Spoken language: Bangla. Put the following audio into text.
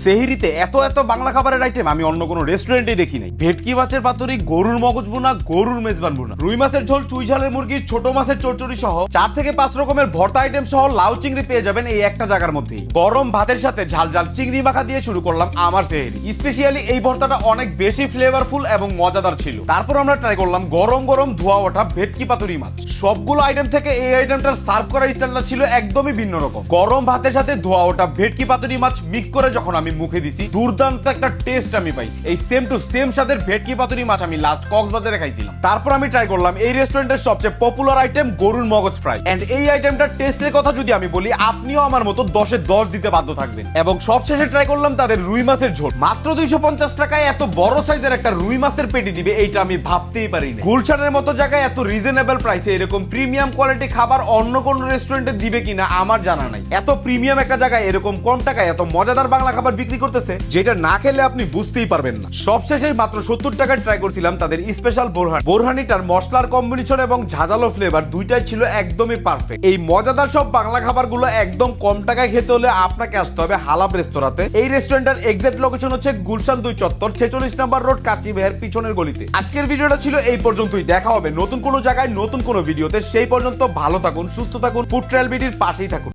সেহরিতে এত এত বাংলা খাবারের আইটেম আমি অন্য কোনো রেস্টুরেন্টে দেখি নাই। ভেটকি মাছের পাতুরি, গরুর মগজ ভুনা, গরুর মেজবান ভুনা, রুই মাছের ঝোল, চুই ঝালের মুরগি, ছোট মাছের চচ্চড়ি সহ 4 থেকে 5 রকমের ভর্তা আইটেম সহ লাউ চিংড়ি পেয়ে যাবেন এই একটা জায়গার মধ্যেই। গরম ভাতের সাথে ঝাল ঝাল চিংড়ি মাখা দিয়ে শুরু করলাম আমার সেহরি। স্পেশালি এই ভর্তাটা অনেক বেশি ফ্লেভারফুল এবং মজাদার ছিল। তারপর আমরা ট্রাই করলাম গরম গরম ধোয়া ওঠা ভেটকি পাতুরি মাছ। সবগুলো আইটেম থেকে এই আইটেমটার সার্ভ করার স্টাইলটা ছিল একদমই ভিন্ন রকম। গরম ভাতের সাথে ধোয়া ওঠা ভেটকি পাতুরি মাছ মিক্স করে যখন আমি মুখে দিছি, দুর্দান্ত একটা টেস্ট আমি পাইছি। এই সেম টু সেম স্বাদের ভেটকি পাতুরি মাছ আমি লাস্ট কক্সবাজারে খাইছিলাম। তারপর আমি ট্রাই করলাম এই রেস্টুরেন্টের সবচেয়ে পপুলার আইটেম গরুর মগজ ফ্রাই। এন্ড এই আইটেমটার টেস্টের কথা যদি আমি বলি, আপনিও আমার মতো 10 এ 10 দিতে বাধ্য থাকবেন। এবং সবশেষে ট্রাই করলাম তাদের রুই মাছের ঝোল। মাত্র 250 টাকায় এত বড় সাইজের একটা রুই মাছের পেটি দিবে, এইটা আমি ভাবতেই পারি না। গুলশানের মতো জায়গায় এত রিজনেবল প্রাইসে এরকম প্রিমিয়াম কোয়ালিটি খাবার অন্য কোন রেস্টুরেন্টে দিবে কিনা আমার জানা নাই। এত প্রিমিয়াম একটা জায়গায় এরকম কম টাকায় এত মজাদার বাংলা খাবার বিক্রি করতেছে, যেটা না খেলে আপনি বুঝতেই পারবেন না। সবশেষে মাত্র 70 টাকায় ট্রাই করছিলাম তাদের স্পেশাল বোরহানিটার মশলার কম্বিনেশন এবং ঝাঁঝালো ফ্লেভার দুইটাই ছিল একদমই পারফেক্ট। এই মজাদার সব বাংলা খাবারগুলো একদম কম টাকায় খেতে হলে আপনাকে আসতে হবে হালাব রেস্তোরাঁতে। এই রেস্টুরেন্টের এক্সাক্ট লোকেশন হচ্ছে গুলশান 2 চত্বর 46 নম্বর রোড, কাচি ভাইয়ের পিছনের গলিতে। আজকের ভিডিওটা ছিল এই পর্যন্তই। দেখা হবে নতুন কোনো জায়গায় নতুন কোনো ভিডিওতে। সেই পর্যন্ত ভালো থাকুন, সুস্থ থাকুন, ফুড ট্রায়াল বিডির পাশেই থাকুন।